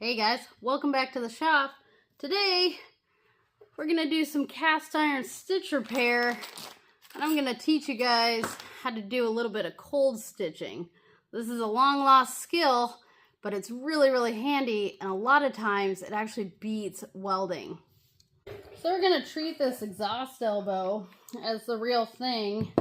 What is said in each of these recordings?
Hey guys, welcome back to the shop. Today, we're gonna do some cast iron stitch repair, and I'm gonna teach you guys how to do a little bit of cold stitching. This is a long lost skill, but it's really handy, and a lot of times it actually beats welding. So we're gonna treat this exhaust elbow as the real thing.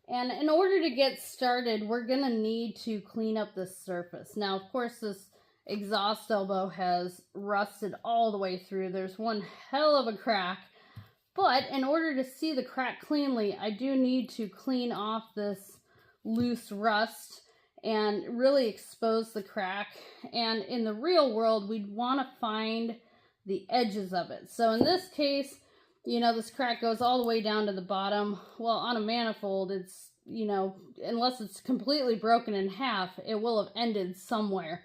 And in order to get started, we're gonna need to clean up this surface. Now, of course, this exhaust elbow has rusted all the way through. There's one hell of a crack. But in order to see the crack cleanly, I do need to clean off this loose rust and really expose the crack. And in the real world, we'd want to find the edges of it. So in this case, you know, this crack goes all the way down to the bottom. Well, on a manifold, it's, you know, unless it's completely broken in half, it will have ended somewhere.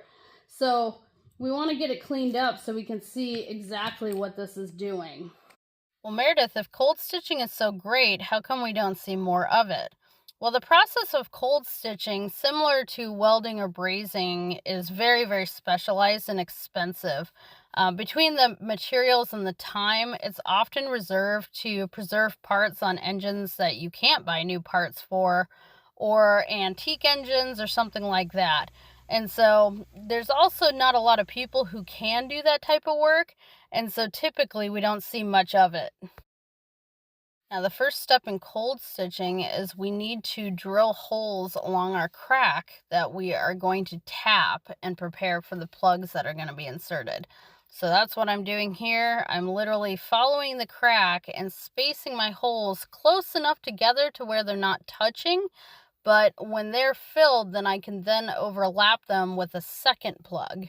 So we want to get it cleaned up so we can see exactly what this is doing. Well, Meredith, if cold stitching is so great, how come we don't see more of it? Well, the process of cold stitching, similar to welding or brazing, is very specialized and expensive. Between the materials and the time, it's often reserved to preserve parts on engines that you can't buy new parts for, or antique engines or something like that. And so there's also not a lot of people who can do that type of work, and so typically we don't see much of it. Now, the first step in cold stitching is we need to drill holes along our crack that we are going to tap and prepare for the plugs that are going to be inserted. So that's what I'm doing here. I'm literally following the crack and spacing my holes close enough together to where they're not touching, but when they're filled, then I can then overlap them with a second plug.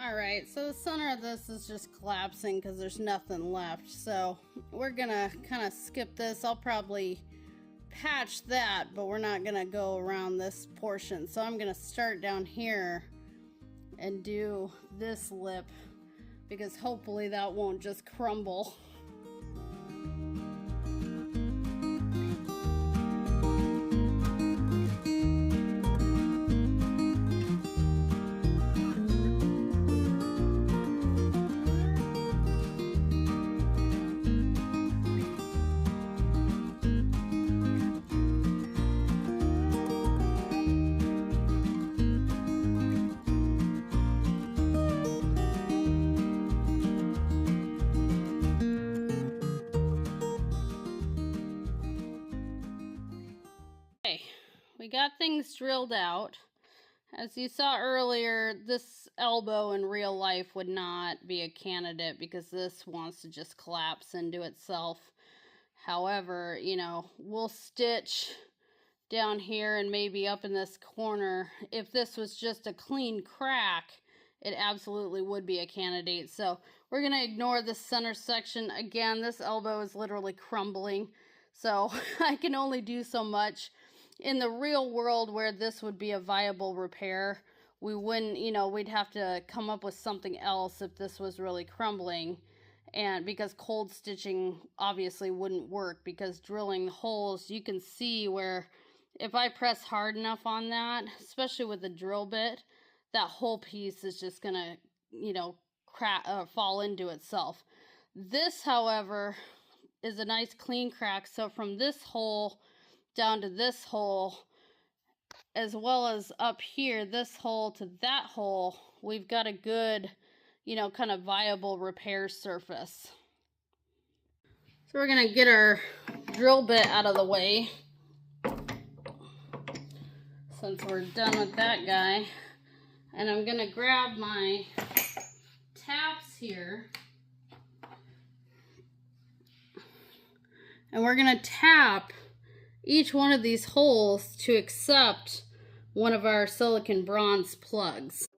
Alright, so the center of this is just collapsing because there's nothing left. So we're gonna kind of skip this. I'll probably patch that, but we're not gonna go around this portion. So I'm gonna start down here and do this lip because hopefully that won't just crumble. We got things drilled out. As you saw earlier, this elbow in real life would not be a candidate because this wants to just collapse into itself. However, you know, we'll stitch down here and maybe up in this corner. If this was just a clean crack, it absolutely would be a candidate. So we're going to ignore this center section. Again, this elbow is literally crumbling, so I can only do so much. In the real world where this would be a viable repair, we wouldn't, you know, we'd have to come up with something else if this was really crumbling. And because cold stitching obviously wouldn't work, because drilling holes, you can see where if I press hard enough on that, especially with the drill bit, that whole piece is just gonna, you know, fall into itself. This, however, is a nice clean crack. So from this hole down to this hole, as well as up here, this hole to that hole, we've got a good, you know, kind of viable repair surface. So we're gonna get our drill bit out of the way since we're done with that guy. And I'm gonna grab my taps here, and we're gonna tap each one of these holes to accept one of our silicon bronze plugs.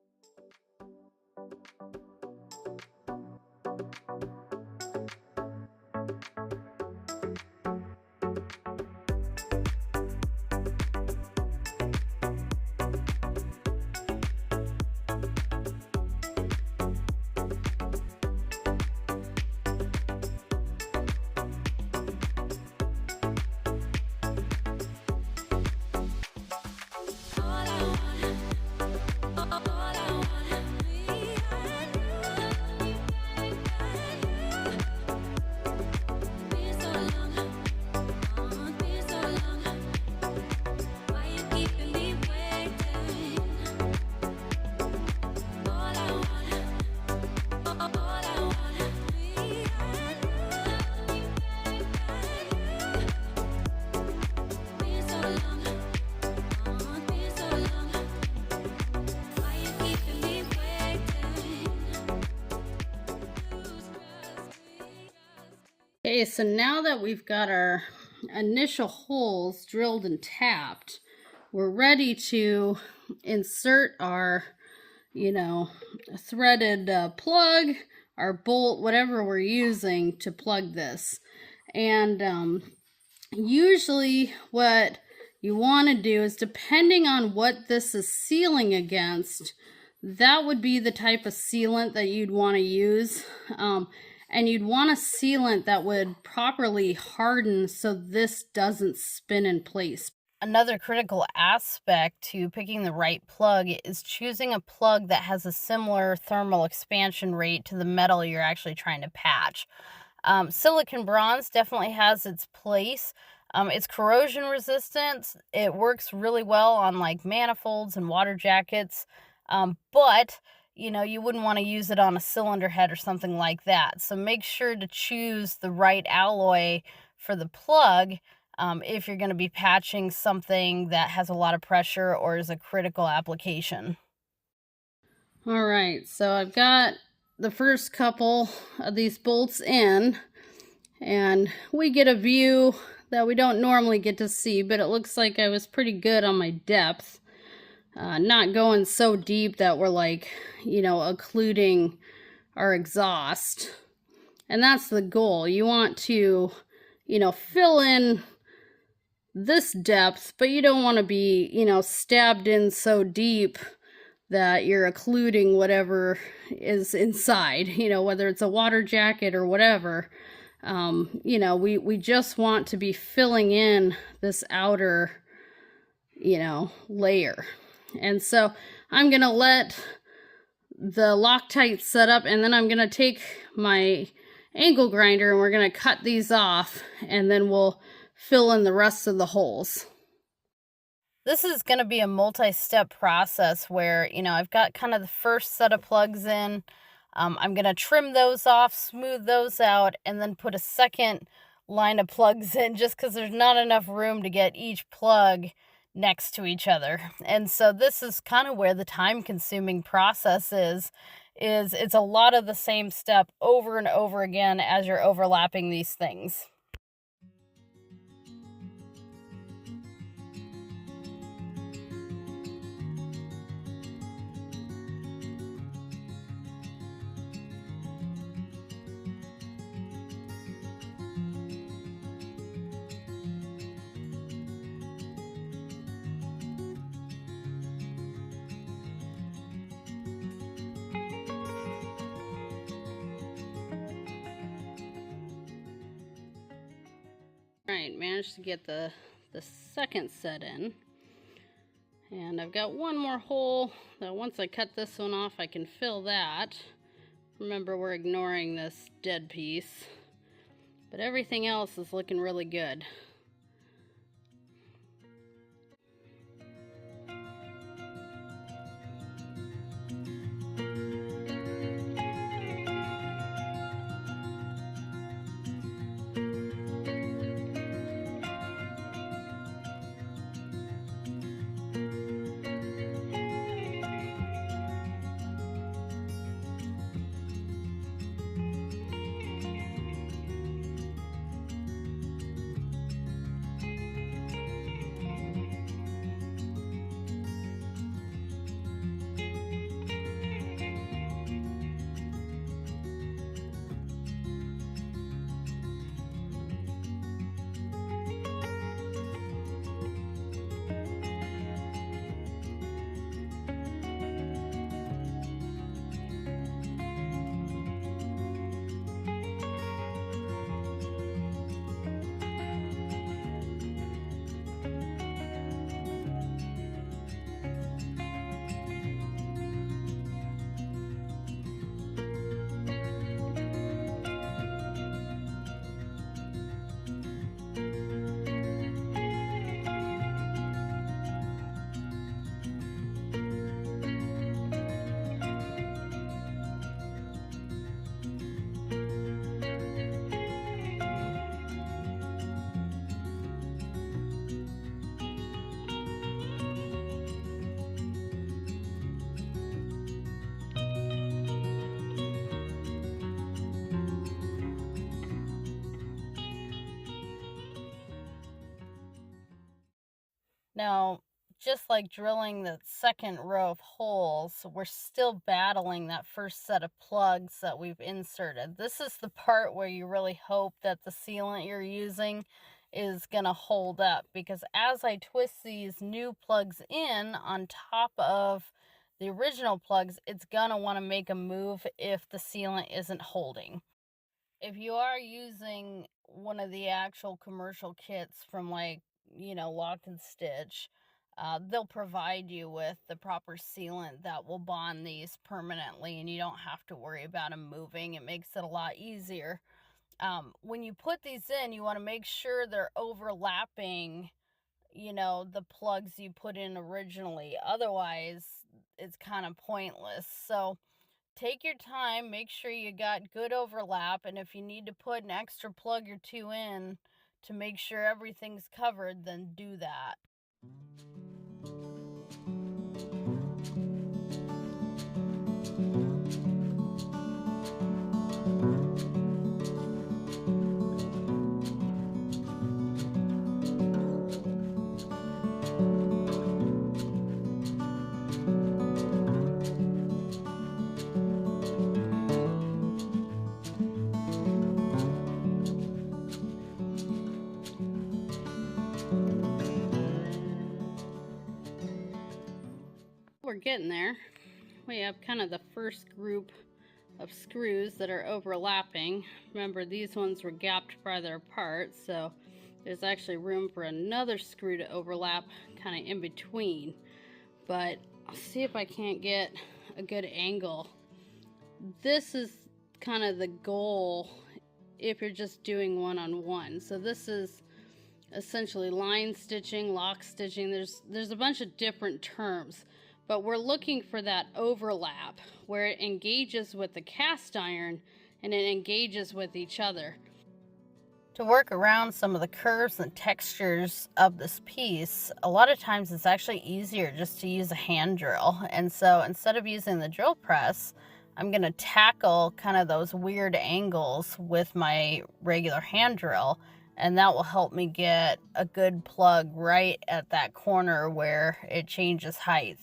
Okay, so now that we've got our initial holes drilled and tapped, we're ready to insert our, threaded plug, our bolt, whatever we're using to plug this. And usually what you want to do is, depending on what this is sealing against, that would be the type of sealant that you'd want to use. And you'd want a sealant that would properly harden so this doesn't spin in place. Another critical aspect to picking the right plug is choosing a plug that has a similar thermal expansion rate to the metal you're actually trying to patch. Silicon bronze definitely has its place. It's corrosion resistant. It works really well on like manifolds and water jackets. But you wouldn't want to use it on a cylinder head or something like that. So make sure to choose the right alloy for the plug if you're going to be patching something that has a lot of pressure or is a critical application. All right, so I've got the first couple of these bolts in, and we get a view that we don't normally get to see, but it looks like I was pretty good on my depth. Not going so deep that we're like, occluding our exhaust. And that's the goal. You want to, fill in this depth, but you don't want to be, stabbed in so deep that you're occluding whatever is inside, whether it's a water jacket or whatever. We just want to be filling in this outer, layer. And so I'm going to let the Loctite set up, and then I'm going to take my angle grinder and we're going to cut these off, and then we'll fill in the rest of the holes. This is going to be a multi-step process where, I've got kind of the first set of plugs in. I'm going to trim those off, smooth those out, and then put a second line of plugs in just because there's not enough room to get each plug next to each other. And so this is kind of where the time-consuming process is it's a lot of the same step over and over again as you're overlapping these things. Alright, managed to get the second set in. And I've got one more hole that once I cut this one off, I can fill that. Remember, we're ignoring this dead piece. But everything else is looking really good. Now, just like drilling the second row of holes, we're still battling that first set of plugs that we've inserted. This is the part where you really hope that the sealant you're using is gonna hold up, because as I twist these new plugs in on top of the original plugs, it's gonna wanna make a move if the sealant isn't holding. If you are using one of the actual commercial kits from, like, Lock and Stitch, they'll provide you with the proper sealant that will bond these permanently, and you don't have to worry about them moving. It makes it a lot easier. When you put these in, you want to make sure they're overlapping, the plugs you put in originally. Otherwise, it's kind of pointless. So take your time, make sure you got good overlap, and if you need to put an extra plug or two in to make sure everything's covered, then do that. We're getting there. We have kind of the first group of screws that are overlapping. Remember, these ones were gapped farther apart, so there's actually room for another screw to overlap kind of in between. But I'll see if I can't get a good angle. This is kind of the goal if you're just doing one-on-one. So this is essentially line stitching, lock stitching. There's a bunch of different terms, but we're looking for that overlap where it engages with the cast iron and it engages with each other. To work around some of the curves and textures of this piece, a lot of times it's actually easier just to use a hand drill. And so instead of using the drill press, I'm going to tackle kind of those weird angles with my regular hand drill, and that will help me get a good plug right at that corner where it changes height.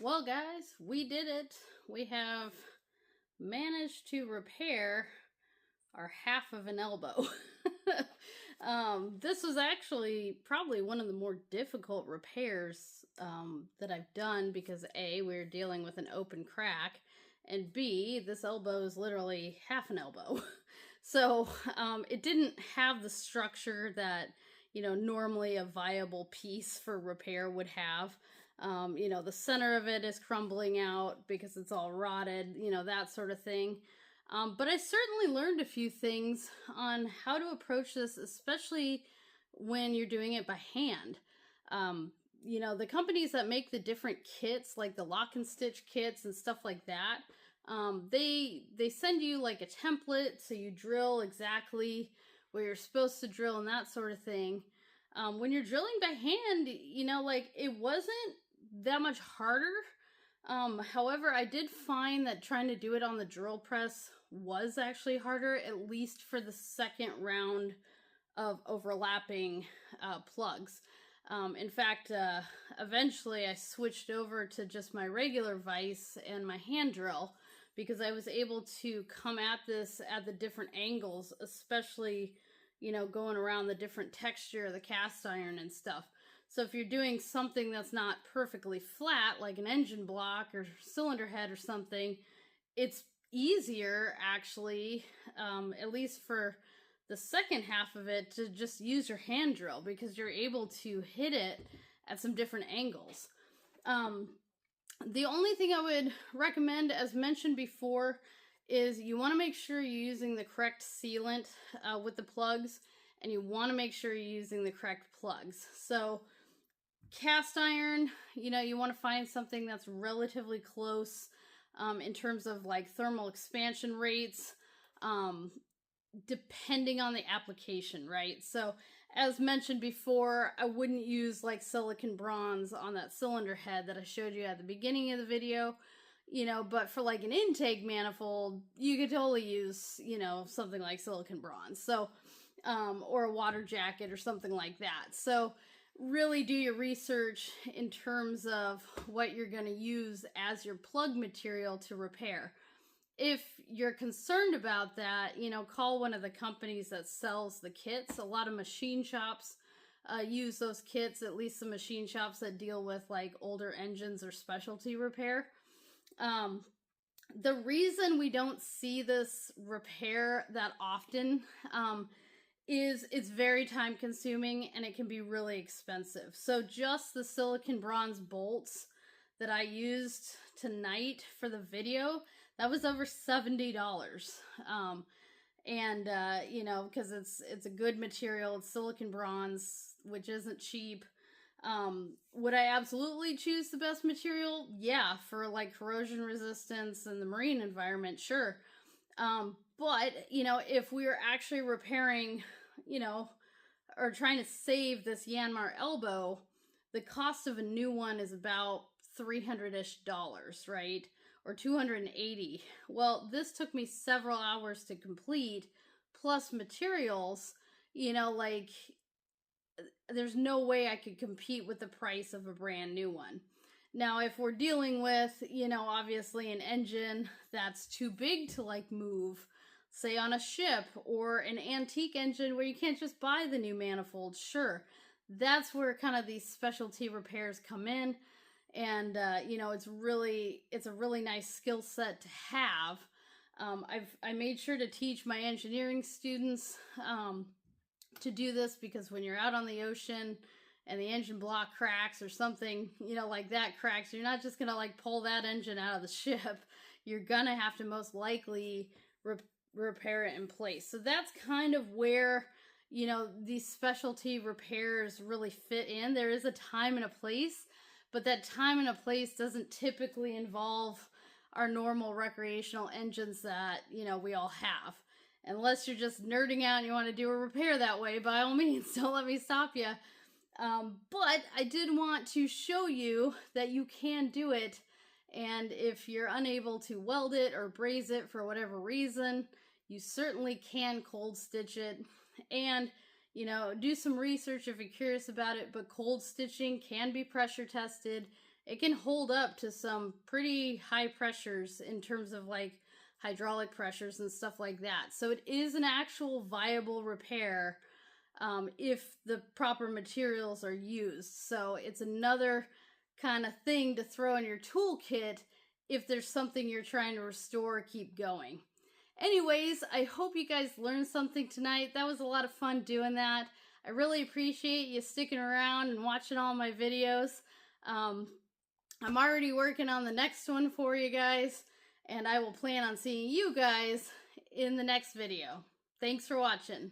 Well, guys, we did it. We have managed to repair our half of an elbow. This was actually probably one of the more difficult repairs that I've done because A, we're dealing with an open crack, and B, this elbow is literally half an elbow. So it didn't have the structure that, normally a viable piece for repair would have. The center of it is crumbling out because it's all rotted, that sort of thing. But I certainly learned a few things on how to approach this, especially when you're doing it by hand. The companies that make the different kits, like the Lock and Stitch kits and stuff like that, they send you like a template, so you drill exactly where you're supposed to drill and that sort of thing. When you're drilling by hand, it wasn't that much harder. However, I did find that trying to do it on the drill press was actually harder, at least for the second round of overlapping plugs. In fact, eventually I switched over to just my regular vise and my hand drill because I was able to come at this at the different angles, especially, you know, going around the different texture of the cast iron and stuff. So if you're doing something that's not perfectly flat, like an engine block or cylinder head or something, it's easier actually, at least for the second half of it, to just use your hand drill, because you're able to hit it at some different angles. The only thing I would recommend, as mentioned before, is you want to make sure you're using the correct sealant with the plugs, and you want to make sure you're using the correct plugs. So cast iron, you know, you want to find something that's relatively close in terms of like thermal expansion rates, depending on the application, right? So as mentioned before, I wouldn't use like silicon bronze on that cylinder head that I showed you at the beginning of the video, you know, but for like an intake manifold, you could totally use, you know, something like silicon bronze. So, or a water jacket or something like that. So really do your research in terms of what you're going to use as your plug material to repair. If you're concerned about that, you know, call one of the companies that sells the kits. A lot of machine shops use those kits, at least the machine shops that deal with like older engines or specialty repair. The reason we don't see this repair that often is it's very time consuming and it can be really expensive. So just the silicon bronze bolts that I used tonight for the video, that was over $70. You know, because it's a good material, it's silicon bronze, which isn't cheap. Would I absolutely choose the best material? Yeah, for like corrosion resistance and the marine environment, sure. But, you know, if we were actually repairing, you know, or trying to save this Yanmar elbow, the cost of a new one is about $300-ish, right? Or $280. Well, this took me several hours to complete, plus materials, you know, like, there's no way I could compete with the price of a brand new one. Now, if we're dealing with, you know, obviously an engine that's too big to like move, say on a ship, or an antique engine where you can't just buy the new manifold, sure. That's where kind of these specialty repairs come in. And, you know, it's a really nice skill set to have. I made sure to teach my engineering students to do this, because when you're out on the ocean and the engine block cracks or something, you know, like that cracks, you're not just gonna like pull that engine out of the ship. You're gonna have to most likely repair it in place. So that's kind of where, you know, these specialty repairs really fit in. There is a time and a place, but that time and a place doesn't typically involve our normal recreational engines that, you know, we all have. Unless you're just nerding out and you want to do a repair that way, by all means, don't let me stop you. But I did want to show you that you can do it. And if you're unable to weld it or braze it for whatever reason, you certainly can cold stitch it. And, you know, do some research if you're curious about it, but cold stitching can be pressure tested. It can hold up to some pretty high pressures in terms of like hydraulic pressures and stuff like that. So it is an actual viable repair if the proper materials are used. So it's another kind of thing to throw in your toolkit if there's something you're trying to restore or keep going. Anyways, I hope you guys learned something tonight. That was a lot of fun doing that. I really appreciate you sticking around and watching all my videos. I'm already working on the next one for you guys, and I will plan on seeing you guys in the next video. Thanks for watching.